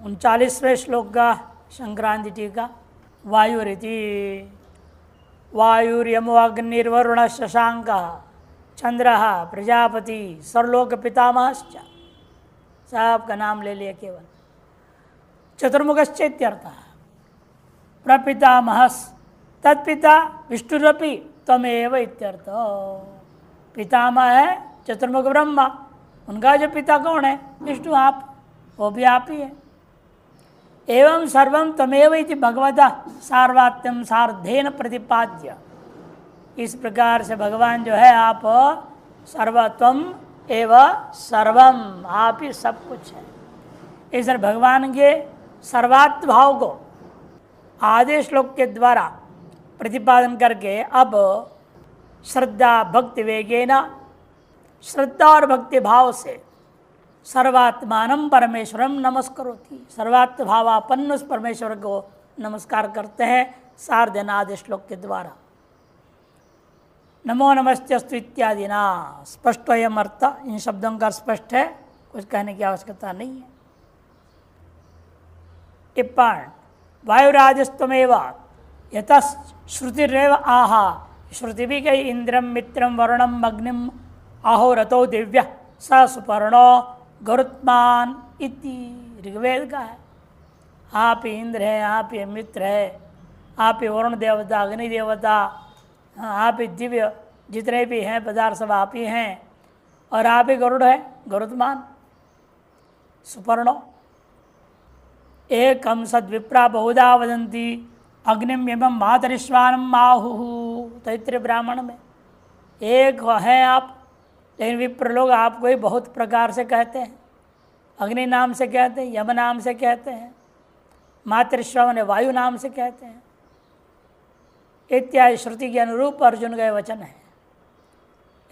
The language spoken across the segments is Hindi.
39वें श्लोक का संक्रांति टीका। वायुरिति वायुर्यमो अग्निर्वरुण शशांक चंद्र प्रजापति सर्वलोक पितामहश्च, सबका नाम ले लिया केवल। चतुर्मुखश्चेत्यर्थ प्रपितामहस् तत्पिता विष्णुरपि तमेव इत्यर्थ। पितामह है चतुर्मुख ब्रह्मा, उनका जो पिता कौन है? विष्णु, आप, वो भी आप ही है। एवं सर्वं तमेव इति भगवता सार्वत्र्यम सार्धेन प्रतिपाद्य। इस प्रकार से भगवान जो है आप सर्वत्वम एवं सर्वम, आप ही सब कुछ है। इस भगवान के सर्वात्म भाव को आदि श्लोक के द्वारा प्रतिपादन करके अब श्रद्धा भक्ति वेगेन, श्रद्धा और भक्ति भाव से सर्वात्मानं परमेश्वरम नमस्करोति, सर्वात्म भावापन्न उस परमेश्वर को नमस्कार करते हैं सार्धेन आदि श्लोक के द्वारा। नमो नमस्तेस्तु इत्यादि ना स्पष्ट एवं अर्थ, इन शब्दों का स्पष्ट है, कुछ कहने की आवश्यकता नहीं है। टिप्पण वायुराजस्तमेव यतः श्रुतिरेव आहा, श्रुति भी गई इंद्रम मित्रम वरुणम अग्निम आहोरतो दिव्य स सुपर्णो गरुत्मान इति ऋग्वेद का है। आप ही इंद्र है, आप ही मित्र है, आप ही वरुण देवता, अग्नि देवता, आप ही दिव्य जितने भी हैं पदार्थ सब आप ही हैं, और आप ही गरुड़ है, गरुत्मान सुपर्णो। एकम सद्विप्रा बहुधा वदंती अग्निम एवं मातरिश्वानम आहुः, तैत्रीय ब्राह्मण में एक है आप, लेकिन विप्र लोग आपको ही बहुत प्रकार से कहते हैं। अग्नि नाम से कहते हैं, यम नाम से कहते हैं, मातृश्व ने वायु नाम से कहते हैं इत्यादि श्रुति के अनुरूप अर्जुन का वचन है।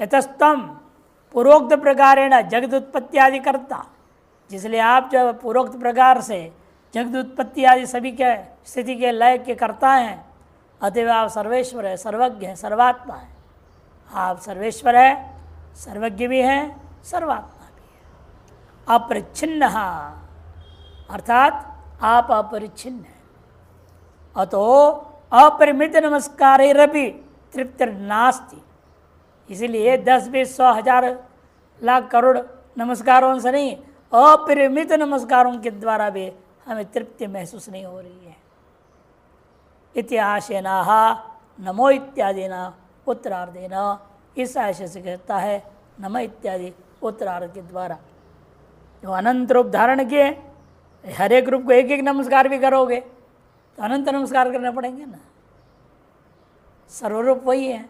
यतस्तम पूर्वोक्त प्रकारेण जगद उत्पत्ति आदि करता, जिसलिए आप जो पूर्वोक्त प्रकार से जगद उत्पत्ति आदि सभी के स्थिति के लय के करता हैं, अतएव आप सर्वेश्वर है, सर्वज्ञ है, सर्वात्मा है। आप सर्वेश्वर है, सर्वज्ञ भी हैं, सर्वात्मा भी है। अपरिच्छिन्न, अर्थात आप अपरिच्छिन्न हैं। अतो अपरिमित नमस्कारैरपि तृप्तिर्नास्ति, इसीलिए 10, 20, 100, 1000, लाख, करोड़ नमस्कारों से नहीं, अपरिमित नमस्कारों के द्वारा भी हमें तृप्ति महसूस नहीं हो रही है। इतिहासेन नमो इत्यादिना उत्तरार्धेन, इस आशय से कहता है नम इत्यादि उत्तरार्ध के द्वारा। जो अनंत रूप धारण किए, हर एक रूप को एक एक नमस्कार भी करोगे तो अनंत नमस्कार करने पड़ेंगे ना। सर्वरूप वही है।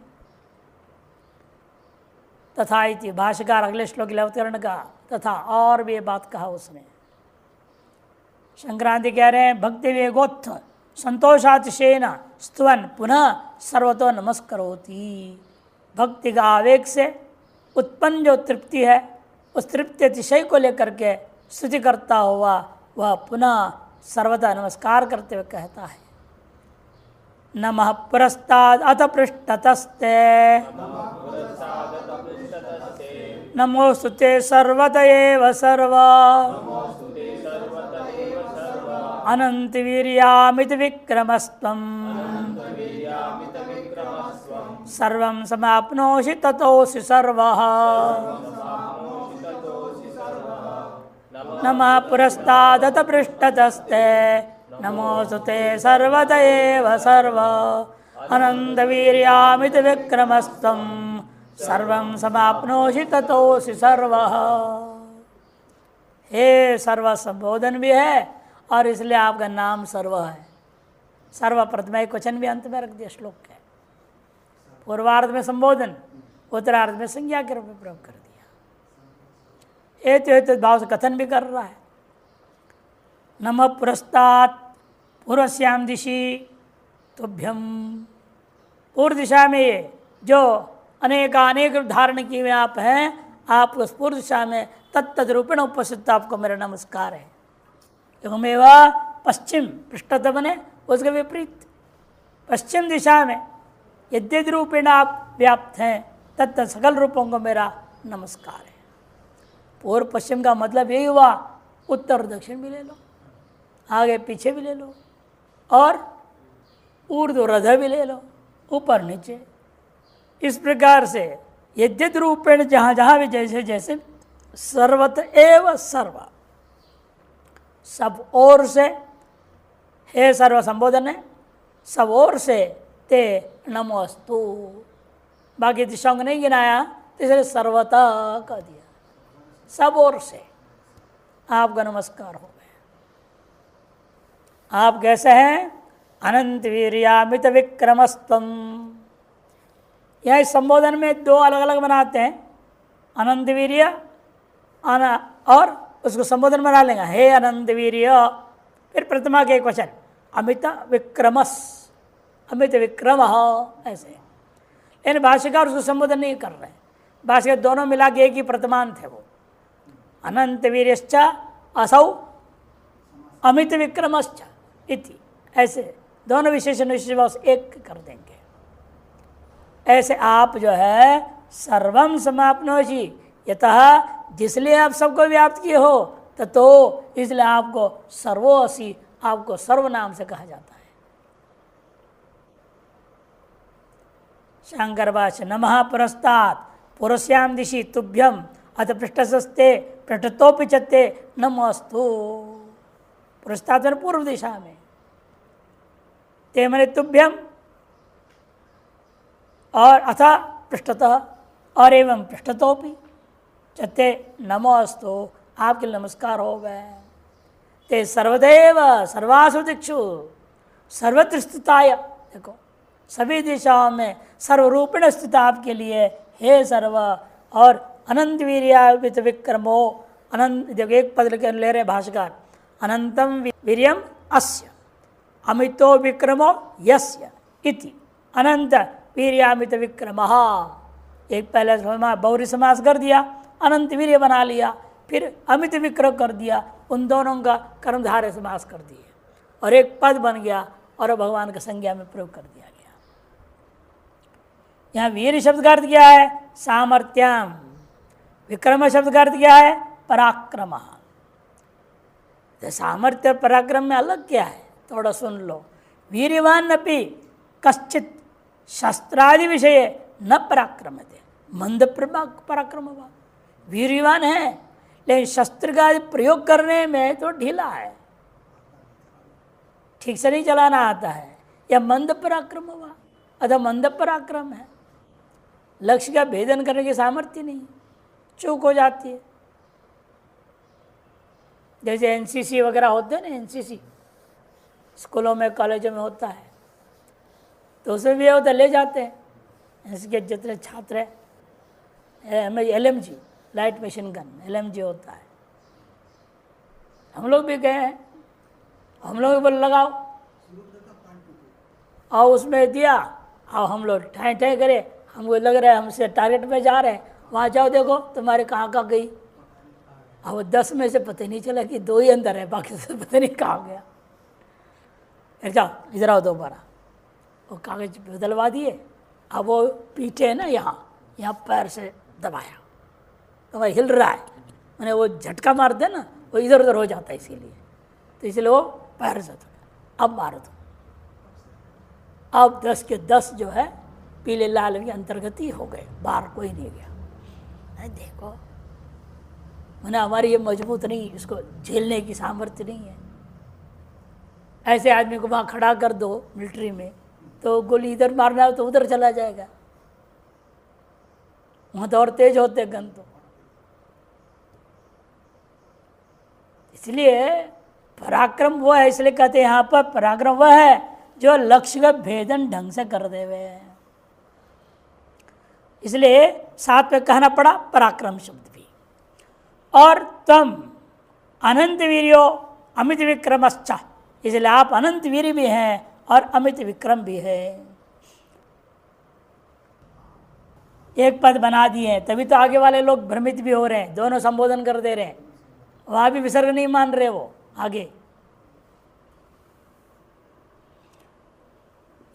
तथा इति भाष्यकार अगले श्लोक के अवतरण का तथा और भी ये बात कहा उसने। संक्रांति कह रहे हैं भक्ति वेगोत्थ संतोषातिशयेन स्तुवन पुनः सर्वतो नमस्करोति। भक्ति का आवेग से उत्पन्न जो तृप्ति है, उस तृप्ति अतिशय को लेकर के स्तुति करता हुआ वह पुनः सर्वदा नमस्कार करते हुए कहता है नमः पुरस्ताद अथ पृष्ठतस्ते नमोस्तुते सर्वत एव सर्व अनंत वीर्यामित विक्रमस्त्वम् सर्वं समाप्नोषि ततोऽसि सर्वः नमः पुरस्तादत पृष्ठतस्ते नमोस्तुते सर्वत एव सर्व अनन्तवीर्यामित विक्रमस्त्वं सर्वं समाप्नोषि ततोऽसि सर्वः। हे सर्व संबोधन भी है और इसलिए आपका नाम सर्व है। सर्व प्रथम एक वचन भी अंत में रख दिया श्लोक के। पूर्वार्ध में संबोधन, उत्तरार्ध में संज्ञा के रूप में प्रयोग कर दिया। एत भाव से कथन भी कर रहा है। नमः पुरस्तात् पूर्वस्याम दिशि तुभ्यम, पूर्व दिशा में ये जो अनेक रूप धारण किए हुए आप हैं, आप उस पूर्व दिशा में तत्त रूपेण उपस्थित आपको मेरा नमस्कार है। एवमेव पश्चिम पृष्ठत बने उसके विपरीत पश्चिम दिशा में यद्यद रूपेण आप व्याप्त हैं तत्त सकल रूपों को मेरा नमस्कार है। पूर्व पश्चिम का मतलब यही हुआ, उत्तर और दक्षिण भी ले लो। आगे पीछे भी ले लो, और ऊर्ध्वरध भी ले लो, ऊपर नीचे। इस प्रकार से यद्यत रूपेण जहाँ जहाँ भी जैसे जैसे सर्वत एव सर्व, सब ओर से हे सर्व संबोधन है, सब ओर से ते नमोस्तु। बाकी दिशाओं को नहीं गिनाया, तो इसलिए सर्वता कह दिया, सब ओर से आपका नमस्कार हो गया। आप कैसे हैं? अनंत वीर्यामित विक्रमस्तम। यह इस संबोधन में दो अलग अलग बनाते हैं, अनंत वीर्य और उसको संबोधन बना लेंगे, हे अनंत वीर्य। फिर प्रतिमा के एक वचन अमित विक्रमस, अमित विक्रम, ऐसे। लेकिन भाष्यकार उसको संबोधन नहीं कर रहे हैं, भाष्यकार दोनों मिला के एक ही प्रतिमान थे वो। अनंत वीर्यश्च असौ अमित विक्रमश्च इति, ऐसे दोनों विशेषण विशेष एक कर देंगे। ऐसे आप जो है सर्वम समाप्नोषि, यतः जिसलिए आप सबको व्याप्त किए हो तो इसलिए आपको सर्वोऽसि, आपको सर्वनाम से कहा जाता है। शंकर भाष्य नमः पुरस्तात् पुरस्याम दिशि तुभ्यम अथ पृष्ठस्ते पृष्ठतोपि चत्ते नमोस्तु। पुरस्तात् पूर्व दिशा में, ते मने तुभ्यम और अथ पृष्ठतः और एवं पृष्ठतोपि चत्ते नमोस्तु, आपके नमस्कार हो गए। ते सर्वदेव सर्वासु दिक्षु सर्वत्र स्थिताय, देखो सभी दिशाओं में सर्वरूपेण स्थित आपके लिए हे सर्व। और अनंत वीर्यामित विक्रमो, अनंत, देखो एक पद ले रहे भाष्यकार, अनंतम वीर्यम अस्य अमितो विक्रमो यस्य इति, अनंत वीर्यामित विक्रमः। एक पहले बहुरी समास कर दिया, अनंत वीर्य बना लिया, फिर अमित विक्रम कर दिया, उन दोनों का कर्मधारय समास कर दिए और एक पद बन गया और भगवान का संज्ञा में प्रयोग कर दिया गया। यहाँ वीर शब्द का अर्थ क्या है? सामर्थ्यम। विक्रम शब्द का अर्थ क्या है? पराक्रम। सामर्थ्य पराक्रम में अलग क्या है, थोड़ा सुन लो। वीर्यवान अपि कश्चित शस्त्रादि विषय न पराक्रमते, मंद पराक्रमवान। वीर्यवान है लेकिन शस्त्र का प्रयोग करने में तो ढीला है, ठीक से नहीं चलाना आता है, या मंद पराक्रमवान अथवा मंद पराक्रम है। लक्ष्य का भेदन करने की सामर्थ्य नहीं, चूक हो जाती है। जैसे एनसीसी वगैरह होते हैं ना, एनसीसी स्कूलों में कॉलेजों में होता है, तो उसमें भी होता ले जाते हैं इसके जितने छात्र हैं। LMG light machine gun LMG होता है। हम लोग भी गए हैं, हम लोग भी बोल लगाओ, और उसमें दिया, और हम लोग ठाए ठाए करे, हमको लग रहा है हमसे टारगेट में जा रहे हैं, वहाँ जाओ देखो तुम्हारे कहाँ कहाँ गई। अब वो 10 में से पता नहीं चला कि 2 ही अंदर है, बाकी से पता नहीं कहाँ गया। जाओ इधर आओ दोबारा, वो कागज बदलवा दिए। अब वो पीठे है ना, यहाँ पैर से दबाया तो वह हिल रहा है, मैंने वो झटका मारते ना, वो इधर उधर हो जाता है, इसीलिए तो इसलिए वो पैर से अब मारो तो। अब 10 के 10 जो है पीले लाल के अंतर्गत ही हो गए, बाहर कोई नहीं गया। देखो मैंने हमारी ये मजबूत नहीं, इसको झेलने की सामर्थ्य नहीं है। ऐसे आदमी को वहाँ खड़ा कर दो मिलिट्री में, तो गोली इधर मारना हो तो उधर चला जाएगा, वहाँ तो और तेज होते गन तो। इसलिए पराक्रम वो है, इसलिए कहते हैं यहाँ पर पराक्रम वह है जो लक्ष्य का भेदन ढंग से कर देवे। इसलिए साथ में कहना पड़ा पराक्रम शब्द भी। और तम अनंत वीर्यो अमित विक्रमश्च, इसलिए आप अनंत वीर भी हैं और अमित विक्रम भी है। एक पद बना दिए हैं, तभी तो आगे वाले लोग भ्रमित भी हो रहे हैं, दोनों संबोधन कर दे रहे हैं, वहां भी विसर्ग नहीं मान रहे वो आगे।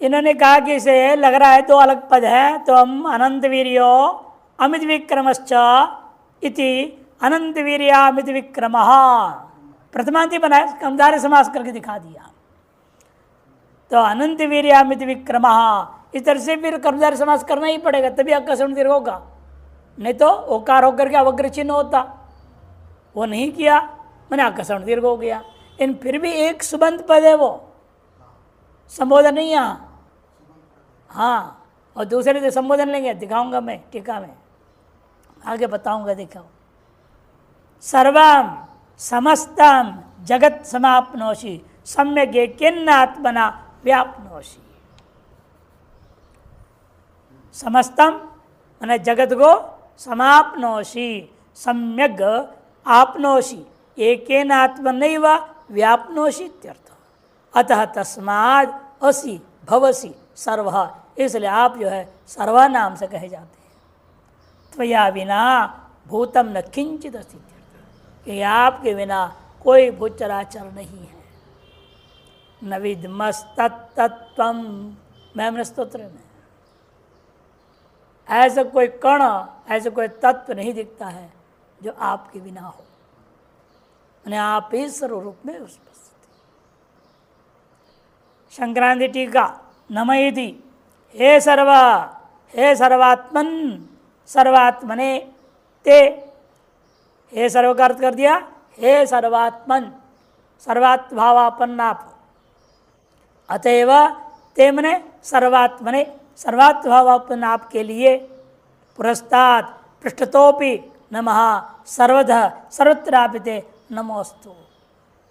इन्होंने कहा कि इसे लग रहा है 2 अलग पद है, तो हम अनंत वीर्यो अमित विक्रमश्च इति अनंत वीर्यामित विक्रमः प्रथमांति बनाया, कर्मधारय समास करके दिखा दिया। तो अनंत वीर्यामिति विक्रमः, इस तरह से फिर कर्मधारय समास करना ही पड़ेगा, तभी आकर्षण दीर्घ होगा। नहीं तो ओकार होकर के अवग्र चिन्ह होता, वो नहीं किया, मैंने आकर्षण दीर्घ हो गया। इन फिर भी एक सुबंध पद है, वो संबोधन नहीं यहाँ। हाँ, और दूसरे से संबोधन लेंगे, दिखाऊंगा मैं टीका में, आगे बताऊंगा। दिखाओ, सर्वम समस्तम जगत समाप्नोषि सम्यक एकेन आत्मना व्याप्नोषि। समस्तम माने जगत को समाप्नोषि सम्यक आपनोषि एकेन आत्मनैव व्याप्नोषि इत्यर्थ। अतः तस्माद् असि भवसि सर्वः, इसलिए आप जो है सर्वा नाम से कहे जाते हैं। त्वया बिना भूतम न किंचित अस्ति, कि आपके बिना कोई भूत चराचर नहीं है। न विद्मस्तत्त्वम्, मैंने स्तोत्र में ऐसा कोई कण, ऐसा कोई तत्व नहीं दिखता है जो आपके बिना हो, मैंने आप ही सर्वरूप में उपस्थित। संक्रांति टीका नमयति, हे सर्व, हे सर्वात्मन, सर्वात्मने ते, हे सर्व का अर्थ कर दिया, हे सर्वात्मन, सर्वात्भावापन्न आप। अतएव ते मने सर्वात्मने, सर्वात्भावापन्न आपके लिए पुरस्तात् पृष्ठतोपि नमः सर्वतः सर्वत्रापिते नमोस्तु।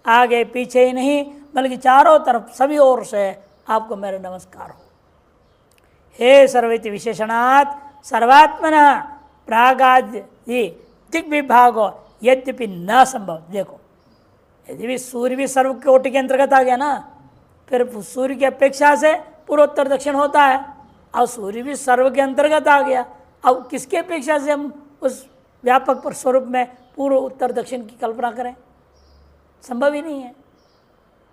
आगे पीछे ही नहीं बल्कि चारों तरफ सभी ओर से आपको मेरा नमस्कार हो। हे सर्वेति विशेषणात् सर्वात्मना प्रागादि दिग्विभागो यद्यपि न संभव। देखो, यदि भी सूर्य भी सर्व कोटि के अंतर्गत आ गया ना, फिर सूर्य की अपेक्षा से पूर्वोत्तर दक्षिण होता है, और सूर्य भी सर्व के अंतर्गत आ गया। अब किसके अपेक्षा से हम उस व्यापक पर स्वरूप में पूर्व उत्तर दक्षिण की कल्पना करें? संभव ही नहीं है,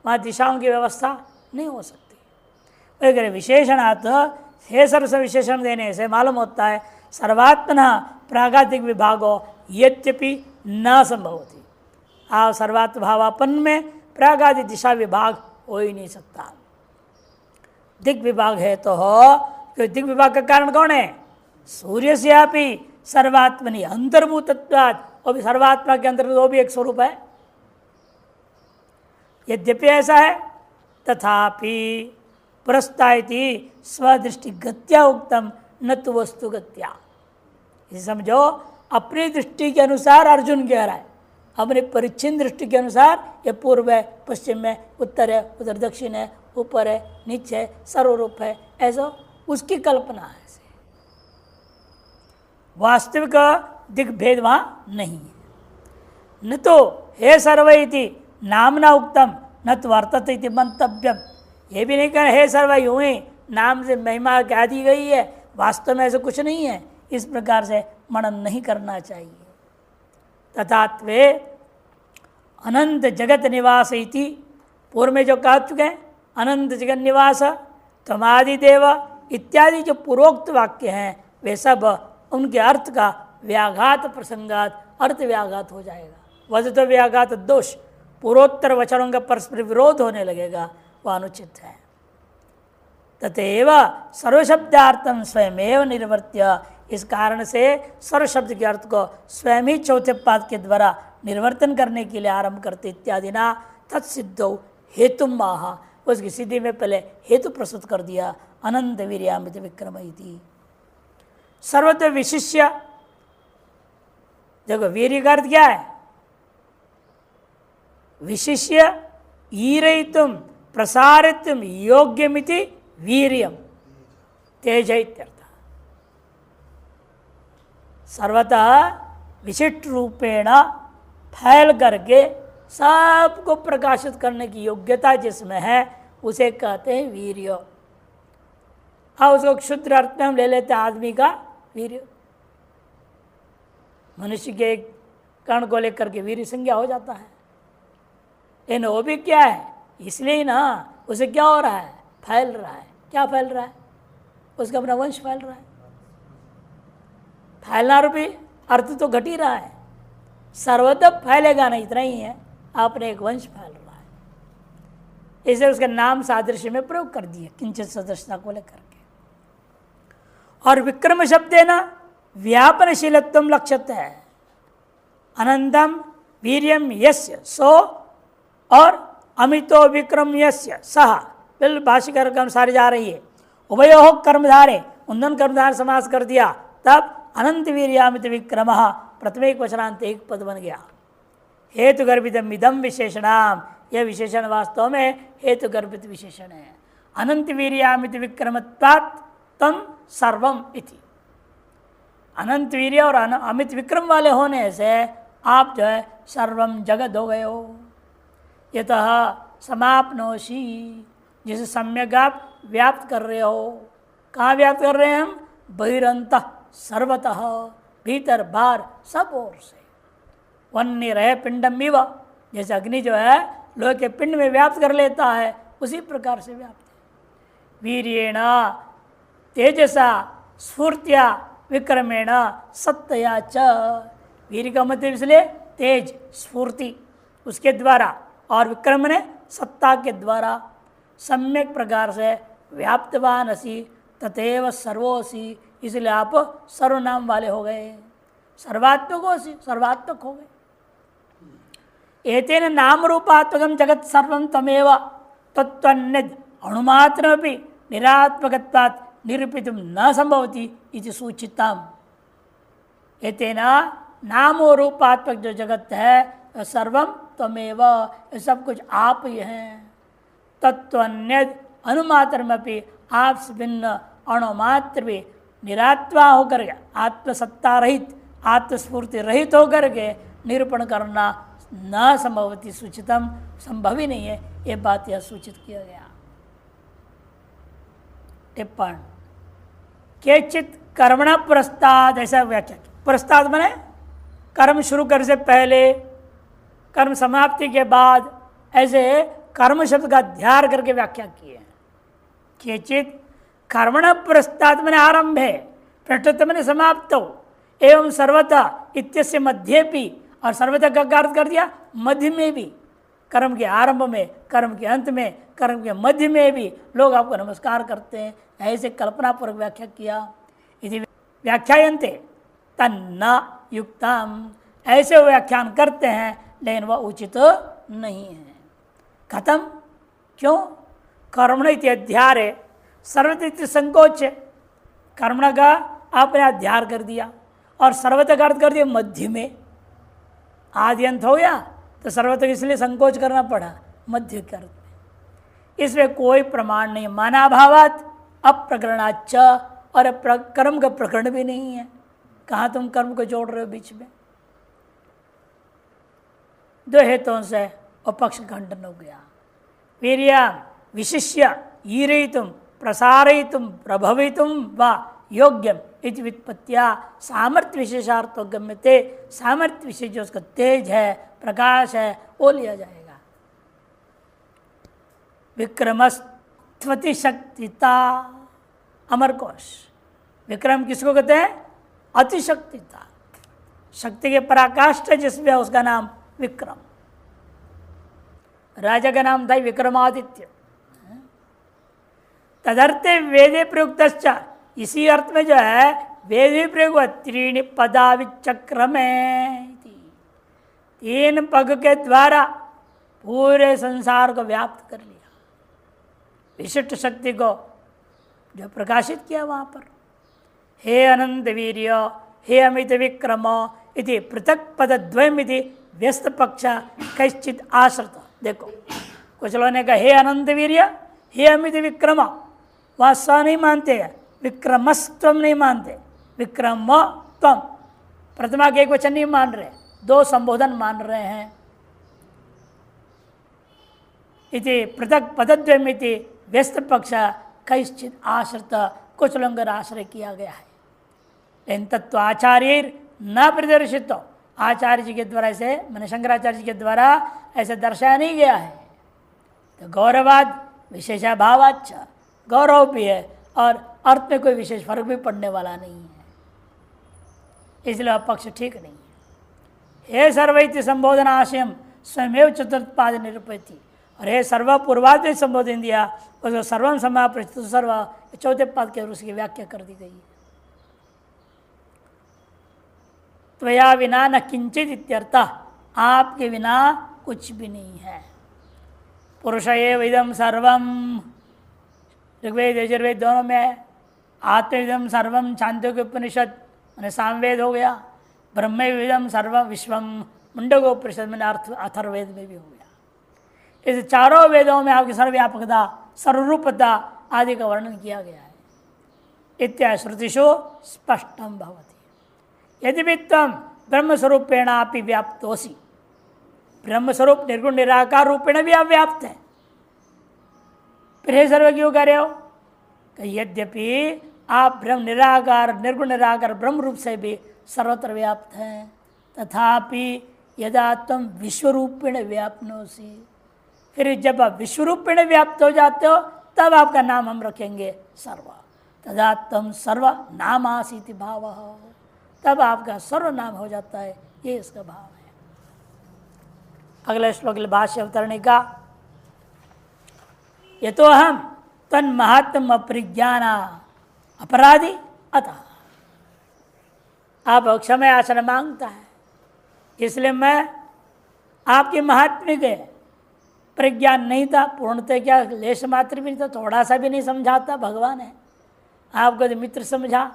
वहाँ दिशाओं की व्यवस्था नहीं हो सकती। अगर विशेषणार्थ हे सर्व से विशेषण देने से मालूम होता है सर्वात्मना प्रागादिक विभागो यद्यपि न संभव होती। आप सर्वात्म भावापन्न में प्रागादि दिशा विभाग हो ही नहीं सकता। दिग विभाग है तो हो, क्योंकि दिग विभाग का कारण कौन है? सूर्य से आप ही सर्वात्मनि अंतर्भूतत्वात्, वो भी सर्वात्मा के अंतर्गत वो भी एक स्वरूप है। यद्यपि ऐसा है तथापि पुरस्तायति स्वदृष्टि गत्या उक्तम न तो वस्तुगत्या। इसे समझो, अपनी दृष्टि के अनुसार अर्जुन कह रहा है, अपनी परिच्छिन्न दृष्टि के अनुसार ये पूर्व है, पश्चिम है, उत्तर है, उधर दक्षिण है, ऊपर है, नीचे है, सर्वरूप है, ऐसा उसकी कल्पना है। वास्तविक दिग्भेद वहाँ नहीं है। न तो हे सर्व इति नामना उक्तम न तो वर्तते इति मंतव्यम। ये भी नहीं कह हे सर्व यूं ही नाम से महिमा कह दी गई है, वास्तव में ऐसा कुछ नहीं है, इस प्रकार से मनन नहीं करना चाहिए। तथात्वे अनंत जगत निवास इति, पूर्व में जो कह चुके हैं अनंत जगत निवास त्वमादिदेव इत्यादि जो पूर्वोक्त वाक्य हैं वे सब उनके अर्थ का व्याघात प्रसंगात अर्थ व्याघात हो जाएगा। वजत व्याघात दोष, पूर्वोत्तर वचनों का परस्पर विरोध होने लगेगा, वह अनुचित है। तथैव सर्वशब्दार्थम स्वयमेव निर्वर्त्य, इस कारण से सर्वशब्द के अर्थ को स्वयं ही चौथे पाद के द्वारा निर्वर्तन करने के लिए आरंभ करते इत्यादि ना तत्सिद्धौ हेतु माह, उसकी सिद्धि में पहले हेतु प्रस्तुत कर दिया। अनंत वीर्यामित विक्रम इति सर्वत्र विशिष्य। देखो वीर्य का अर्थ क्या है? विशिष्य ईरयितुम प्रसारितुम योग्यमिति वीर्यम तेज इत्यर्थ। सर्वतः विशिष्ट रूपेण फैल करके सबको प्रकाशित करने की योग्यता जिसमें है उसे कहते हैं वीर्य। हाँ, उसको क्षुद्र अर्थ में हम ले लेते हैं आदमी का वीर्य। मनुष्य के कण को लेकर के वीर्य संज्ञा हो जाता है। लेकिन वो भी क्या है? इसलिए ना उसे क्या हो रहा है? फैल रहा है। क्या फैल रहा है? उसका अपना वंश फैल रहा है। फैलना रूपी अर्थ तो घट ही रहा है, सर्वतः फैलेगा नहीं, इतना ही है। आपने एक वंश फैल रहा है। इसे उसके नाम सादृश्य में प्रयोग कर दिए किंचित सदस्यता को लेकर के। और विक्रम शब्द है ना व्यापनशीलत्व लक्षित है। अनंतम वीर्यम यस्य सो और अमितो विक्रम यस्य सह, बिल भाष्यकर कर्म सारे जा रही है। उभयो कर्मधारे, उन्नन कर्मधार समास कर दिया, तब अनंत वीर्यामित विक्रम प्रथम एक वचनांत एक पद बन गया। हेतु गर्भितम इदम विशेषणाम, यह विशेषण वास्तव में हेतु गर्भित विशेषण है। अनंत वीर्यामित विक्रमत्वात् तम सर्वम इति, अनंत वीर्य और अमित विक्रम वाले होने से आप जो है सर्वम जगत हो गए हो। यतः समाप्नोषि, जिसे सम्यक आप व्याप्त कर रहे हो। कहाँ व्याप्त कर रहे हैं हम? बहिरंतः सर्वतः, भीतर बाहर सब ओर से। वन्य रहे पिंडम इव, जैसे अग्नि जो है लोहे के पिंड में व्याप्त कर लेता है, उसी प्रकार से व्याप्त है। वीर्येण तेजसा स्फूर्त्या विक्रमेण सत्तया च, वीर का मतलब इसलिए तेज स्फूर्ति उसके द्वारा और विक्रम ने सत्ता के द्वारा सम्यक प्रकार से व्याप्तवान असी तथैव सर्वोसी, इसलिए आप सर्वनाम वाले हो गए, सर्वात्मक हो, सर्वात्मक हो गए। एतेन नाम रूपात्मकम जगत सर्वं तमेव तत्त्वन्यद अणुमात्रमपि निरात्मकत्वात् निरूपितुं न संभवति इति सूचितम्। एतेन नाम और रूपात्मक जो जगत है सर्वम तमेव, सब कुछ आप ही हैं। तत्त्वन्यद अनुमात्रमपि, आपसे भिन्न अणुमात्र भी निरात्मा होकर के, आत्मसत्ता रहित आत्मस्फूर्ति रहित होकर के निरूपण करना न संभवती सूचितम, संभव ही नहीं है। ये बात यह सूचित किया गया। टिप्पण केचित कर्मण प्रस्ताद, ऐसा व्याख्या की। प्रस्ताद माने कर्म शुरू करने से पहले, कर्म समाप्ति के बाद, ऐसे कर्म शब्द का ध्यान करके व्याख्या की है। केचित कर्मण प्रस्ताद माने आरंभ है, पृष्ठत माने समाप्त हो, एवं सर्वथा इत्यस्य मध्य भी, और सर्वथा का अर्थ कर दिया मध्य में भी, कर्म के आरंभ में, कर्म के अंत में, कर्म के मध्य में भी लोग आपको नमस्कार करते हैं। ऐसे कल्पनापूर्वक व्याख्या किया। यदि व्याख्यायन्ते तन्न युक्तम, ऐसे व्याख्यान करते हैं लेकिन वह उचित नहीं है। खत्म क्यों? कर्मण इति अध्यारे सर्वत्र संकोच, कर्मण का आपने अध्यार कर दिया और सर्वतक अर्थ कर दिया मध्य में। आदि अंत हो गया तो सर्वतक इसलिए संकोच करना पड़ा मध्य के अर्थ में। इसमें कोई प्रमाण नहीं, मानाभावात अप्रकरणाच्च, और कर्म का प्रकरण भी नहीं है। कहाँ तुम कर्म को जोड़ रहे हो बीच में? दो हेतुओं से अपक्ष खंडन हो गया। वीर्य विशिष्य ईरयितुं प्रसारयितुं प्रभवितुं वा योग्यम इति व्युत्पत्त्या सामर्थ्य विशेषार्थो गम्यते। सामर्थ्य विशेष जो उसका तेज है, प्रकाश है, वो लिया जाएगा। विक्रमस्त्वति शक्तिता, अमरकोश। विक्रम किसको कहते हैं? अतिशक्तिता, शक्ति के पराकाष्ठ जिसमें उसका नाम विक्रम। राजा का नाम था विक्रमादित्य। तदर्थे वेदे प्रयुक्त, इसी अर्थ में जो है वेद में प्रयोग हुआ, त्रीणि पदाविचक्रमे, तीन पग के द्वारा पूरे संसार को व्याप्त कर लिया, विशिष्ट शक्ति को जो प्रकाशित किया वहाँ पर। हे अनंत वीर्य, हे अमित विक्रम इति पृथक पदद्वयम इति व्यस्त पक्ष कैश्चित आश्रित। देखो कुछ लोगों ने कहा हे अनंत वीर्य, हे अमित विक्रम, वहाँ स नहीं मानते हैं, विक्रमस्त्वम नहीं मानते, विक्रम त्वम, प्रथमा के एक वचन नहीं मान रहे, दो संबोधन मान रहे हैं। इति पृथक पदद्वयम इति व्यस्त पक्ष कैश्चित आश्रित, कुछ लोगों का आश्रय किया गया है। लेकिन तत्व आचार्य न प्रदर्शित, आचार्य जी के द्वारा ऐसे, मैंने शंकराचार्य जी के द्वारा ऐसे दर्शाया नहीं गया है। तो गौरवाद विशेषाभावाच्च, गौरव भी है और अर्थ में कोई विशेष फर्क भी पड़ने वाला नहीं है, इसलिए पक्ष ठीक नहीं है। हे सर्वैति संबोधन आशयम स्वयमेव चतुर्थपाद निरूपयति। और हे सर्व पूर्वाद में संबोधन दिया, उसको सर्वम समापृष्ट सर्व चौथे पाद के उसकी व्याख्या कर दी गई है। त्वया विना न किंचित इत्यर्थ, आपके बिना कुछ भी नहीं है। पुरुष एव इदम सर्वम, ऋग्वेद यजुर्वेद दोनों में आत्मविदम सर्वम छांदोग्य उपनिषद मैंने सामवेद हो गया, ब्रह्मविदम सर्वम विश्वम मुंडकोपनिषद मैंने अथर्ववेद में भी हो गया। इस चारों वेदों में आपकी सर्वव्यापकता सर्वरूपता आदि का वर्णन किया गया है। इत्या श्रुतिषु स्पष्टम भवति। यदि त्वं ब्रह्मस्वरूपेणापि व्याप्तोसि, ब्रह्मस्वरूप निर्गुण निराकार रूपेण भी आप व्याप्त है, फिर हे सर्व क्यों कर रहे हो? यद्यपि आप ब्रह्म निराकार निर्गुण निराकार ब्रह्म रूप से भी सर्वत्र व्याप्त हैं, तथापि यदा तुम विश्वरूपेण व्याप्नोसि, फिर जब आप विश्वरूपेण व्याप्त हो जाते हो तब आपका नाम हम रखेंगे सर्व। तदा तुम सर्व नामासीति भाव, तब आपका सर्व नाम हो जाता है, ये इसका भाव है। अगले श्लोक भाष्य अवतरणी का, ये तो हम तन महात्म अपरिज्ञाना अपराधी अतः, आप क्षमा याचना मांगता है, इसलिए मैं आपके महात्म्य के प्रज्ञान नहीं था, पूर्णतः क्या लेश मात्र भी नहीं था, थोड़ा सा भी नहीं समझाता। भगवान है, आपको तो मित्र समझा,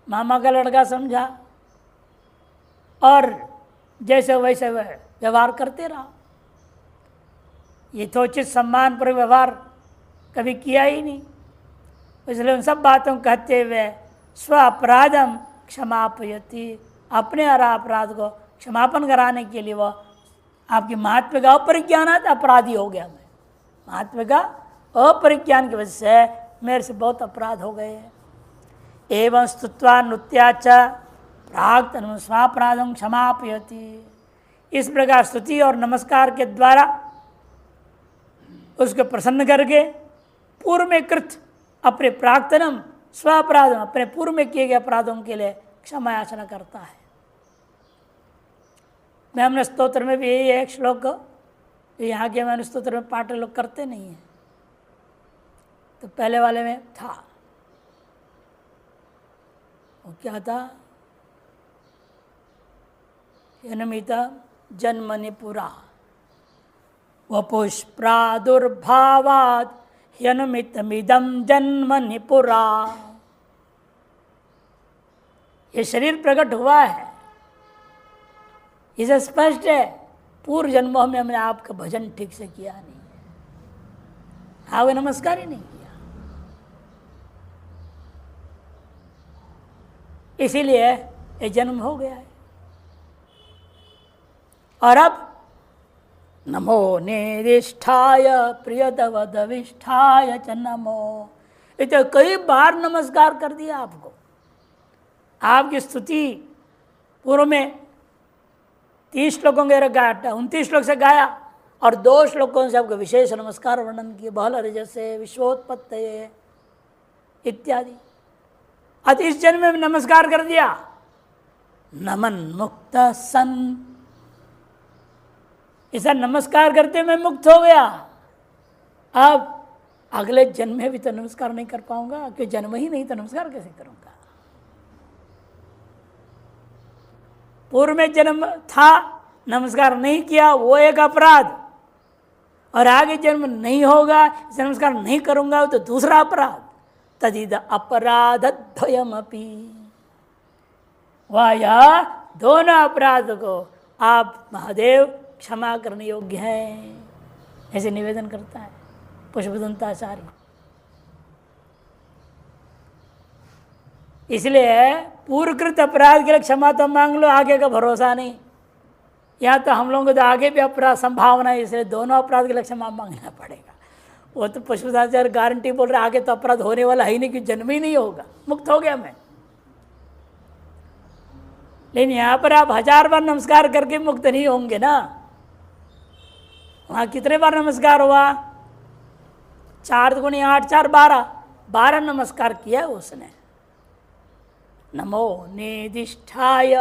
मामा का लड़का समझा, और जैसे वैसे वह व्यवहार करते रहा। यथोचित सम्मान पर व्यवहार कभी किया ही नहीं, इसलिए उन सब बातों को कहते हुए स्व अपराधम क्षमापयति, अपने अपराध को क्षमापन कराने के लिए वह आपके महात्म्य का अपरिज्ञानात अपराधी हो गया। मैं महात्म्य का अपरिज्ञान की वजह से मेरे से बहुत अपराध हो गए। एवं स्तुत्वा नृत्याच प्राग स्वापराधम क्षमापयति, इस प्रकार स्तुति और नमस्कार के द्वारा उसको प्रसन्न करके पूर्व में कृत अपने प्राक्तनम स्वापराधम, अपने पूर्व में किए गए अपराधों के लिए क्षमा याचना करता है। मैं हमने स्तोत्र में भी यही एक श्लोक, यहाँ के मैंने स्तोत्र में पाठ लोग करते नहीं हैं, तो पहले वाले में था, वो क्या था? यनमित जन्मनि पुरा वपुष्प्रादुर्भावात् ह्यनुमितमिदं जन्मनि पुरा। ये शरीर प्रकट हुआ है, इसे स्पष्ट है पूर्व जन्मों में हमने आपका भजन ठीक से किया नहीं है, आपको नमस्कार ही नहीं किया, इसीलिए ये जन्म हो गया है। और अब नमो निधिष्ठाय प्रियतवदविष्ठाय च नमो, इतने कई बार नमस्कार कर दिया आपको। आपकी स्तुति पूर्व में 30 श्लोकों के गाया, 29 श्लोक से गाया, और 2 श्लोकों से आपको विशेष नमस्कार वर्णन किए, बहल रजसे विश्वोत्पत्तये इत्यादि। अब इस जन्म में नमस्कार कर दिया, नमन मुक्त सन, इसे नमस्कार करते मैं मुक्त हो गया। अब अगले जन्म में भी तो नमस्कार नहीं कर पाऊंगा, क्योंकि जन्म ही नहीं तो नमस्कार कैसे करूंगा? पूर्व में जन्म था, नमस्कार नहीं किया, वो एक अपराध, और आगे जन्म नहीं होगा, इसे नमस्कार नहीं करूंगा, तो दूसरा अपराध। तदिद अपराधद्वयमपि, वह यह दोनों अपराध को आप महादेव क्षमा करने योग्य हैं, ऐसे निवेदन करता है पुष्पदंताचार्य। इसलिए पूर्वकृत अपराध के लिए क्षमा तो मांग लो, आगे का भरोसा नहीं। या तो हम लोगों को तो आगे भी अपराध संभावना है, इसलिए दोनों अपराध के लिए क्षमा मांगना पड़ेगा। वो तो पुष्पदंताचार्य गारंटी बोल रहे आगे तो अपराध होने वाला है ही नहीं, कि जन्म ही नहीं होगा, मुक्त हो गया मैं। लेकिन यहाँ पर आप 1000 बार नमस्कार करके मुक्त नहीं होंगे ना। वहाँ कितने बार नमस्कार हुआ? 4 × 8 = 12, 12 नमस्कार किया उसने। नमो निधिष्ठाय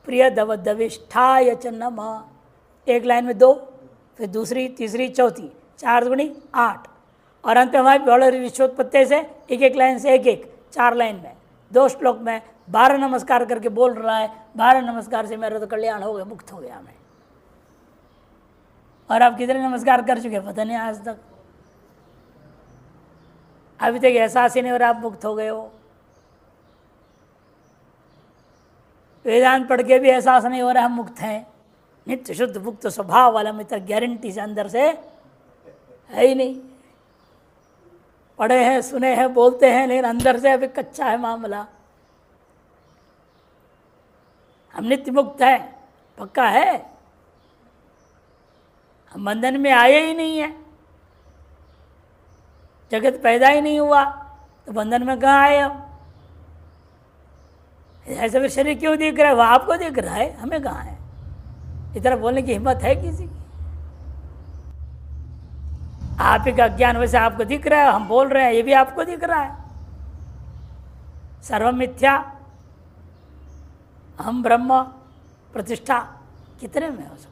प्रियदवदविष्ठाय च नमः, एक लाइन में 2, फिर दूसरी, तीसरी, चौथी, 4 दूनी 8, और अंत में हमारी बौलर विश्वोत्पत्ति से एक एक लाइन से एक 4 लाइन में 2 श्लोक में 12 नमस्कार करके बोल रहा है। 12 नमस्कार से मेरा तो कल्याण हो गया, मुक्त हो गया मैं। और आप कितने नमस्कार कर चुके पता नहीं आज तक, अभी तक एहसास ही नहीं हो रहा आप मुक्त हो गए हो। वेदांत पढ़ के भी एहसास नहीं हो रहा हम मुक्त हैं। नित्य शुद्ध मुक्त स्वभाव वाला मित्र गारंटी से अंदर से है ही नहीं। पढ़े हैं, सुने हैं, बोलते हैं, लेकिन अंदर से अभी कच्चा है मामला। हम नित्य मुक्त हैं, पक्का है। हम बंधन में आए ही नहीं है, जगत पैदा ही नहीं हुआ तो बंधन में कहाँ आए हम? ऐसे भी शरीर क्यों दिख रहा है? वो आपको दिख रहा है, हमें कहाँ है? इतना बोलने की हिम्मत है किसी की? आप ही का ज्ञान वैसे आपको दिख रहा है, हम बोल रहे हैं ये भी आपको दिख रहा है। सर्वम मिथ्या, हम ब्रह्म, प्रतिष्ठा कितने में हो सकता?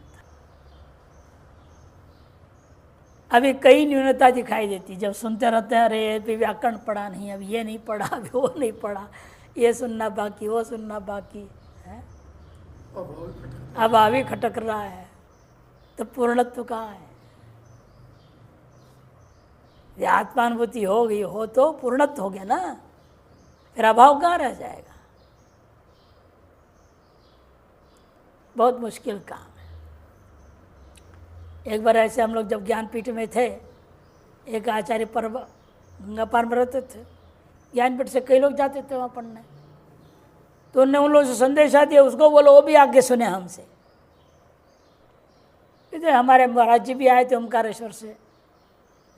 अभी कई न्यूनता दिखाई देती, जब सुनते रहते हैं अरे अभी व्याकरण पढ़ा नहीं, अब ये नहीं पढ़ा, अभी वो नहीं पढ़ा, ये सुनना बाकी, वो सुनना बाकी है, अब अभी खटक रहा है। तो पूर्णत्व कहाँ है? ये आत्मानुभूति हो गई हो तो पूर्णत्व हो गया ना, फिर अभाव कहाँ रह जाएगा? बहुत मुश्किल काम है। एक बार ऐसे हम लोग जब ज्ञानपीठ में थे, एक आचार्य गंगा पार में रहते थे, ज्ञानपीठ से कई लोग जाते थे वहाँ पढ़ने, तो उन्होंने उन लोगों से संदेशा दिया, उसको बोलो वो भी आगे सुने हमसे। इधर हमारे महाराज जी भी आए थे ओमकारेश्वर से।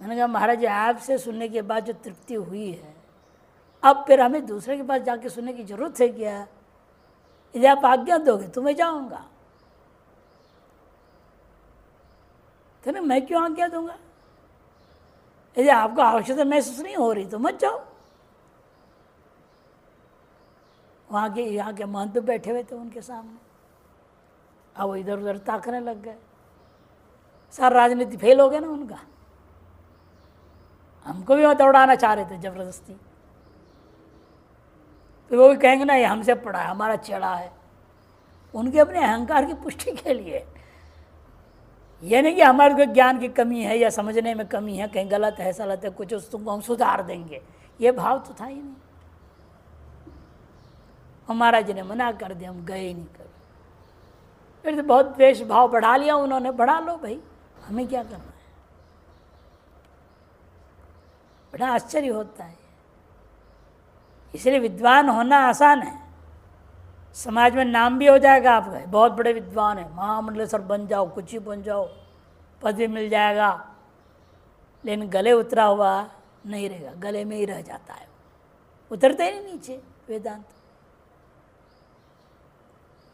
मैंने कहा महाराज जी आपसे सुनने के बाद जो तृप्ति हुई है, अब फिर हमें दूसरे के पास जाके सुनने की जरूरत है क्या? यदि आप आज्ञा दोगे तो मैं जाऊँगा। तो ना मैं क्यों आज्ञा दूंगा? यदि आपको आवश्यकता महसूस नहीं हो रही तो मत जाओ। वहाँ के महंत बैठे हुए थे उनके सामने, अब वो इधर उधर ताकने लग गए। सारा राजनीति फेल हो गया ना उनका। हमको भी वहाँ दौड़ाना चाह रहे थे जबरदस्ती। तो वो भी कहेंगे ना ये हमसे पढ़ा है, हमारा चेड़ा है। उनके अपने अहंकार की पुष्टि के लिए, ये नहीं कि हमारे को ज्ञान की कमी है या समझने में कमी है, कहीं गलत है सलत है कुछ, उस तुमको हम सुधार देंगे, ये भाव तो था ही नहीं। हमारा जी ने मना कर दिया, हम गए ही नहीं कभी। फिर तो बहुत द्वेष भाव बढ़ा लिया उन्होंने। बढ़ा लो भाई, हमें क्या करना है? बड़ा आश्चर्य होता है। इसलिए विद्वान होना आसान है, समाज में नाम भी हो जाएगा आपका, बहुत बड़े विद्वान है, महामंडलेश्वर बन जाओ, कुछ ही बन जाओ, पद भी मिल जाएगा, लेकिन गले उतरा हुआ नहीं रहेगा, गले में ही रह जाता है, उतरते ही नहीं नीचे। वेदांत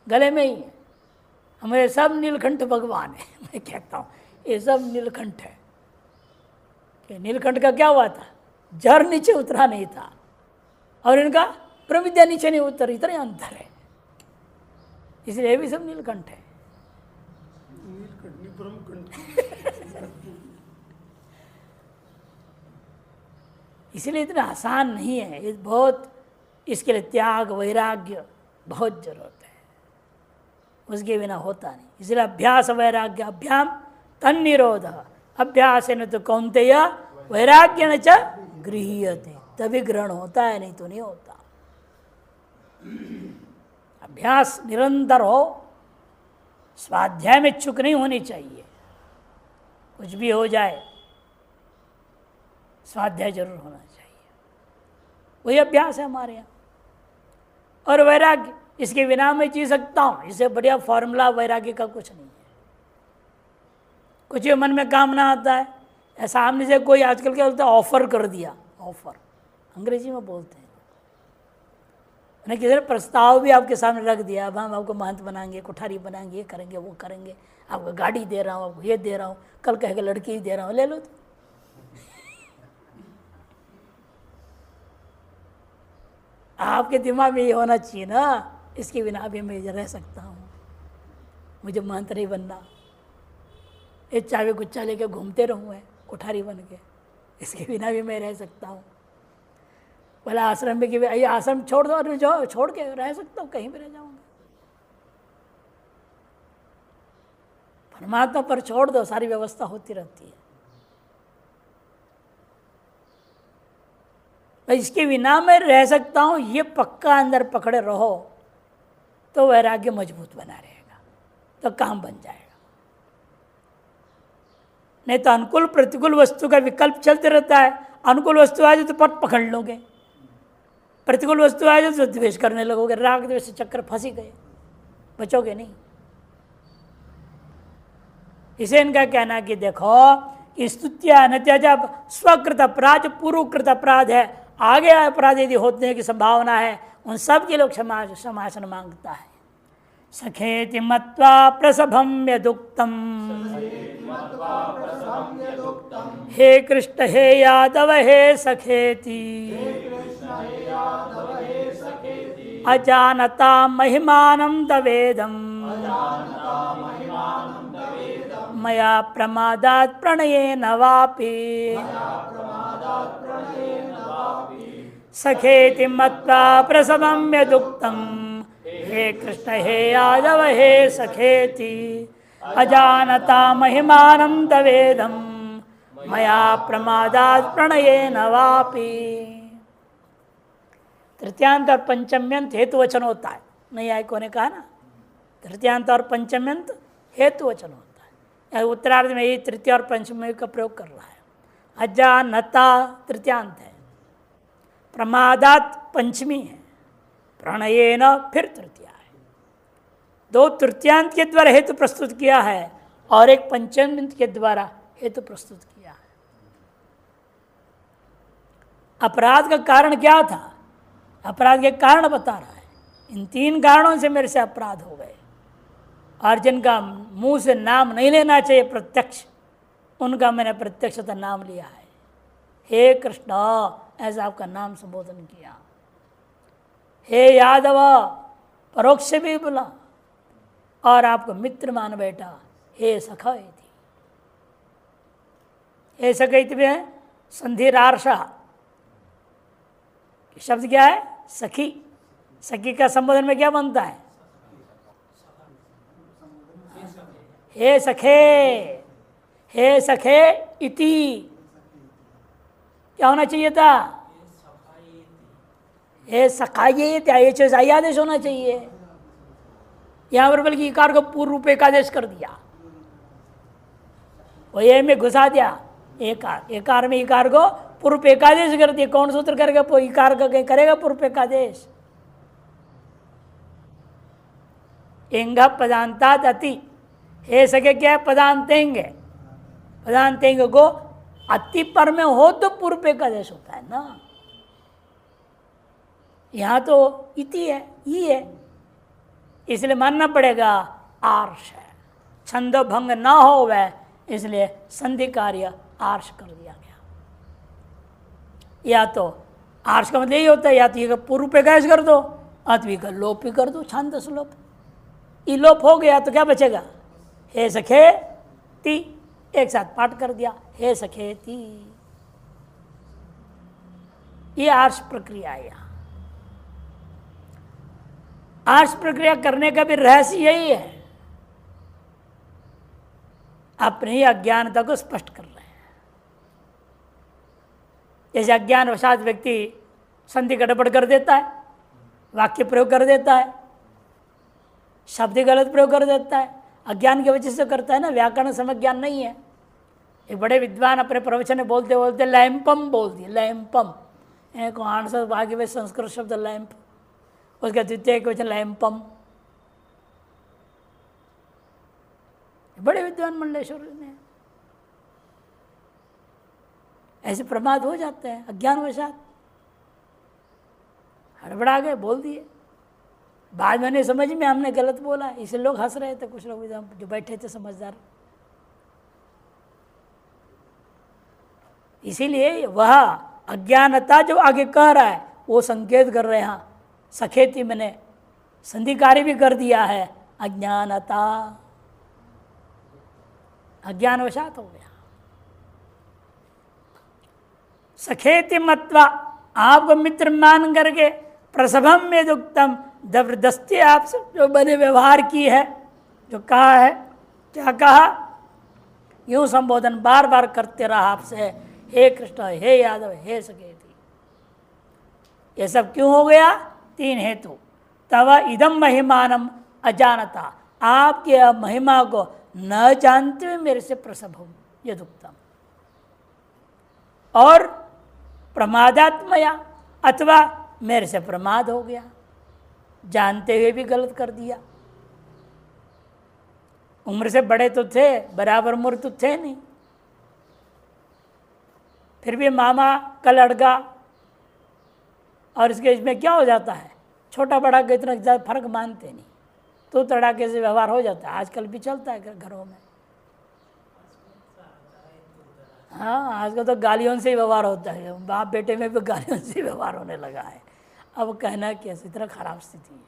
गले में ही है। हमारे सब नीलकंठ भगवान है, मैं कहता हूँ ये सब नीलकंठ है। कि नीलकंठ का क्या हुआ था? जर नीचे उतरा नहीं था, और इनका ब्रह्मविद्या नीचे नहीं उतर, इतना अंतर है। इसलिए भी सब नीलकंठ है। इसलिए इतना आसान नहीं है, ये बहुत, इसके लिए त्याग वैराग्य बहुत जरूरत है, उसके बिना होता नहीं। इसलिए अभ्यास वैराग्य अभ्याम तन्निरोध, अभ्यास न तो कौन्तेय वैराग्य न च गृह्यते, तभी ग्रहण होता है, नहीं तो नहीं होता। अभ्यास निरंतर हो, स्वाध्याय में चूक नहीं होनी चाहिए। कुछ भी हो जाए स्वाध्याय जरूर होना चाहिए, वही अभ्यास है हमारे यहाँ। और वैराग्य, इसके बिना मैं जी सकता हूँ, इससे बढ़िया फॉर्मूला वैराग्य का कुछ नहीं है। कुछ भी मन में कामना आता है, सामने से कोई आजकल क्या बोलता है, ऑफर कर दिया, ऑफर अंग्रेजी में बोलते हैं, मैंने किसी ने प्रस्ताव भी आपके सामने रख दिया, अब हम आपको महंत बनाएंगे, कोठारी बनाएंगे, ये करेंगे वो करेंगे, आपको गाड़ी दे रहा हूँ, आपको ये दे रहा हूँ, कल कहेगा लड़की ही दे रहा हूँ, ले लो तो। आपके दिमाग में ये होना चाहिए ना, इसके बिना भी मैं रह सकता हूँ, मुझे महंत नहीं बनना, ये चाबी गुच्छा लेके घूमते रहूँ है कोठारी बन के, इसके बिना भी मैं रह सकता हूँ। बोला आश्रम में कि ये आश्रम छोड़ दो और जो छोड़ के रह सकता हूँ, कहीं भी रह जाऊँगा। परमात्मा पर छोड़ दो, सारी व्यवस्था होती रहती है। इसके बिना मैं रह सकता हूँ, ये पक्का अंदर पकड़े रहो तो वैराग्य मजबूत बना रहेगा, तो काम बन जाएगा। नहीं तो अनुकूल प्रतिकूल वस्तु का विकल्प चलते रहता है। अनुकूल वस्तु आ जाए तो पट पकड़ लोगे, प्रतिकूल वस्तु आ जाए तो द्वेष करने लगोगे, राग द्वेष चक्कर फंसी गए, बचोगे नहीं। इसे इनका कहना है कि देखो कि स्तुत्या नत्याजा स्वकृत अपराध पूर्वकृत अपराध है, आगे अपराध यदि होने की संभावना है, उन सब के लोग क्षमासन मांगता है। सखेति मत्वा प्रसभम यदुक्तम, हे कृष्ण हे यादव हे सखेति, अजानता महिमानं तवेदम, मया प्रमादात् प्रणयेन वापि, सखेति मत्वा प्रसभं यदुक्तं, हे कृष्ण हे यादव हे सखेति, अजानता महिमानं तवेदं, मया प्रमादात् प्रणयेन वापि। तृतीयांत और पंचम्यंत हेतु वचन होता है, नहीं आयकों ने कहा ना, तृतीयांत और पंचम्यंत हेतु वचन होता है। उत्तरार्ध में ही तृतीय और पंचमी का प्रयोग कर रहा है। अजानता तृतीयांत है, प्रमादात पंचमी है, प्रणयेन फिर तृतीया है। दो तृतीयांत के द्वारा हेतु प्रस्तुत किया है और एक पंचम्यंत के द्वारा हेतु प्रस्तुत किया है। अपराध का कारण क्या था? अपराध के कारण बता रहा है, इन तीन कारणों से मेरे से अपराध हो गए, और जिनका मुंह से नाम नहीं लेना चाहिए प्रत्यक्ष, उनका मैंने प्रत्यक्षतः नाम लिया है। हे कृष्ण ऐसा आपका नाम संबोधन किया, हे यादव परोक्ष से भी बोला, और आपको मित्र मान बैठा, हे सखा थी। हे सखैत भी है संधिरार्षा, शब्द क्या है? सखी। सखी का संबोधन में क्या बनता है? हे सखे, हे सखे इति। क्या होना चाहिए था? हे सखाये, ये आदेश होना चाहिए। यहां पर बल्कि इकार को पूर्व रूप एकादेश कर दिया, वो ये में घुसा दिया एकार, एकार में इकार को पूर्व एकादेश कर दिया। कौन सूत्र करेगा? इकार का कहीं करेगा पूर्व एकादेश? इंग पदांतात अति, हे सके क्या है? पदांतेंगे, पदांतेंगे को अति पर में हो तो पूर्व एकादेश होता है ना। यहां तो इति है, ई है, इसलिए मानना पड़ेगा आर्ष है। छंद भंग ना हो वह, इसलिए संधि कार्य आर्ष कर दिया गया। या तो आर्ष का मतलब यही होता है, या तो ये पूर्व एकादेश कर दो, अथवा का लोप ही कर दो, छंद लोप। ई लोप हो गया तो क्या बचेगा? हे सखे ती, एक साथ पाठ कर दिया, हे सखे ती। ये आर्ष प्रक्रिया है। यहां आर्ष प्रक्रिया करने का भी रहस्य यही है, अपनी ही अज्ञानता को स्पष्ट कर रहे हैं। जैसे अज्ञानवशात व्यक्ति संधि गड़बड़ कर देता है, वाक्य प्रयोग कर देता है, शब्द गलत प्रयोग कर देता है, अज्ञान की वजह से करता है ना। व्याकरण समय ज्ञान नहीं है। एक बड़े विद्वान अपने प्रवचन में बोलते बोलते लैंपम बोल दिए, लैंपम। एक आंसर भाग्य में संस्कृत शब्द लैंप, उसका द्वितीय वचन लैंपम। बड़े विद्वान मंडलेश्वर ने ऐसे प्रमाद हो जाते हैं अज्ञानवशात, हड़बड़ा गए, बोल दिए। बाद में नहीं समझ में हमने गलत बोला, इसलिए लोग हंस रहे थे, कुछ लोग जो बैठे थे समझदार। इसीलिए वह अज्ञानता जो आगे कह रहा है वो संकेत कर रहे हैं। सखेती मैंने संधि कार्य भी कर दिया है, अज्ञानता। अज्ञानवशात हो गया। सखेति मत्वा, आपको मित्र मान करके, प्रसभम में दुक्तम, जबरदस्ती आपसे जो बने व्यवहार की है, जो कहा है, क्या कहा, यूं संबोधन बार बार करते रहा आपसे, हे कृष्ण, हे यादव, हे सखेति। ये सब क्यों हो गया? 3 हेतु। तव इदम महिमानम अजानता, आपके महिमा को न जानते हुए मेरे से प्रसभम यदुक्तम, और प्रमादात्मया, अथवा मेरे से प्रमाद हो गया, जानते हुए भी गलत कर दिया। उम्र से बड़े तो थे, बराबर उम्र तो थे नहीं, फिर भी मामा का लड़का, और इसके इसमें क्या हो जाता है, छोटा बड़ा का इतना ज़्यादा फर्क मानते नहीं, तो तड़ाके से व्यवहार हो जाता है। आजकल भी चलता है घरों में। हाँ, आजकल तो गालियों से ही व्यवहार होता है, बाप बेटे में भी गालियों से व्यवहार होने लगा है। अब कहना कैसे, इतना खराब स्थिति है।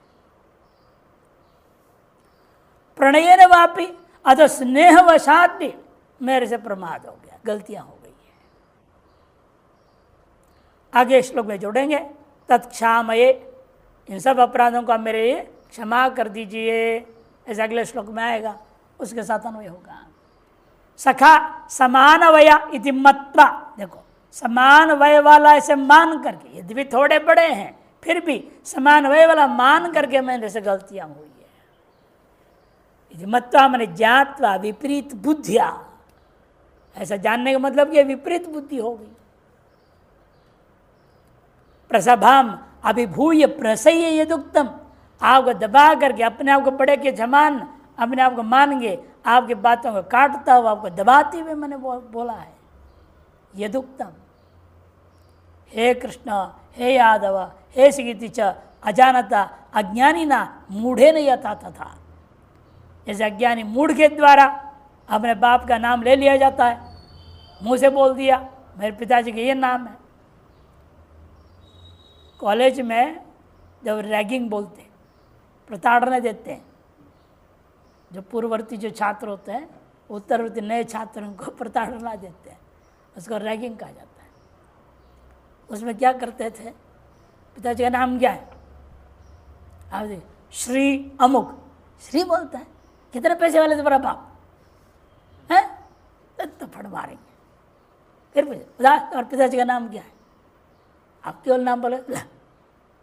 प्रणय न वापी, अतः स्नेहवशात भी मेरे से प्रमाद हो गया, गलतियां हो गई है। आगे श्लोक में जोड़ेंगे, तत्क्षामये, इन सब अपराधों का मेरे लिए क्षमा कर दीजिए, ऐसा अगले श्लोक में आएगा, उसके साथ अन्वय होगा। सखा समान वया इति मत्वा, देखो समान वय वाला ऐसे मान करके, यदि भी थोड़े बड़े हैं फिर भी समान वय वाला मान करके मेरे से गलतियां हुई है। इति मत्वा मैंने ज्ञात्वा विपरीत बुद्धिया, ऐसा जानने का मतलब कि विपरीत बुद्धि हो गई। प्रसभाम अभिभूय प्रसह्य यदुक्तम, आपको दबा करके अपने आप को बड़े के समान अपने आप को मानेंगे, आपकी बातों को काटता हुआ आपको दबाते हुए मैंने बोला है यदुक्तम। हे कृष्ण, हे यादव, हे सखेति च अजानता अज्ञानी ना मूढ़े नहीं आता था। जैसे अज्ञानी मूढ़ के द्वारा अपने बाप का नाम ले लिया जाता है, मुंह से बोल दिया मेरे पिताजी का ये नाम है। कॉलेज में जब रैगिंग बोलते, प्रताड़ना देते हैं, जो पूर्ववर्ती जो छात्र होते हैं, उत्तरवर्ती नए छात्रों को प्रताड़ना देते हैं, उसको रैगिंग कहा जाता है। उसमें क्या करते थे, पिताजी का नाम क्या है, आप देखिए श्री अमुक, श्री बोलता है, कितने पैसे वाले तुम्हारा बाप है, तो फड़ मारेंगे। फिर पूछे और पिताजी का नाम क्या है, आप केवल नाम बोले,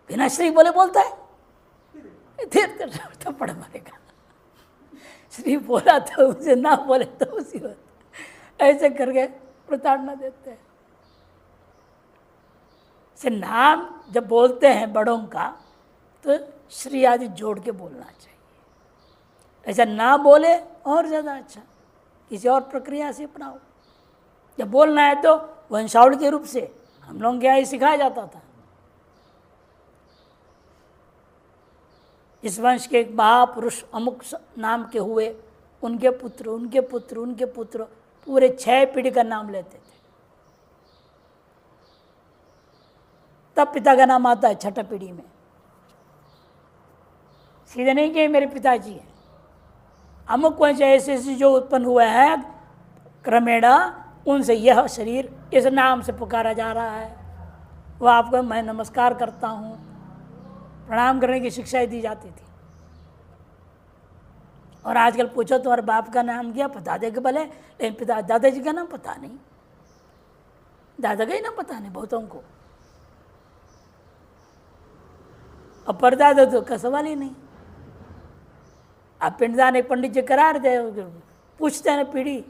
बिना श्री बोले बोलता है, फिर तो पड़ मारेगा। श्री बोला तो उसे, ना बोले तो उसी होता, ऐसे करके प्रताड़ना देते हैं। से नाम जब बोलते हैं बड़ों का तो श्री आदि जोड़ के बोलना चाहिए, ऐसा ना बोले और ज़्यादा अच्छा, किसी और प्रक्रिया से अपनाओ। जब बोलना है तो वंशावली के रूप से हम लोगों के यहाँ सिखाया जाता था। इस वंश के एक महापुरुष अमुक नाम के हुए, उनके पुत्र उनके पुत्र उनके पुत्र, पूरे 6 पीढ़ी का नाम लेते थे, तब पिता का नाम आता है 6ठी पीढ़ी में। सीधे नहीं कि मेरे पिताजी हैं, अमुक वंश ऐसे ऐसे जो उत्पन्न हुए हैं क्रमेण, उनसे यह शरीर इस नाम से पुकारा जा रहा है, वह आपको मैं नमस्कार करता हूँ, प्रणाम करने की शिक्षाएं दी जाती थी। और आजकल पूछो तुम्हारे बाप का नाम क्या, बता दे के भले, लेकिन पिता दादाजी का नाम पता नहीं, दादा का ही नाम पता नहीं बहुतों को, और परदादा तो का सवाल ही नहीं। अब पिंडदान एक पंडित जी करा रहे थे, पूछते हैं ना पीढ़ी,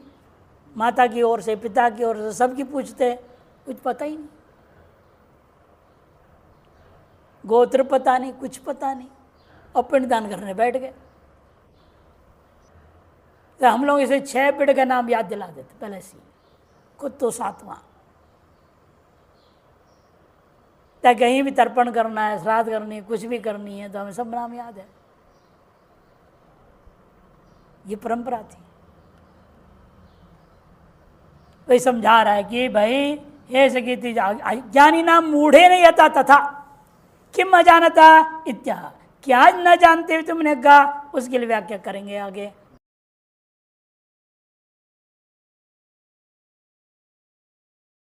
माता की ओर से पिता की ओर से सबकी पूछते, कुछ पता ही नहीं, गोत्र पता नहीं, कुछ पता नहीं, और पिंडदान करने बैठ गए। तो हम लोग इसे 6 पीढ़ी का नाम याद दिला देते पहले से, खुद तो 7वां, ताकि कहीं भी तर्पण करना है, श्राद्ध करनी है, कुछ भी करनी है तो हमें सब नाम याद है। ये परंपरा थी। वही समझा रहा है कि भाई हे सखेति ज्ञानी नाम मूढ़े नहीं आता तथा किम अजानता इत्या, क्या न जानते हुए तुमने कहा, उसके लिए व्याख्या करेंगे आगे।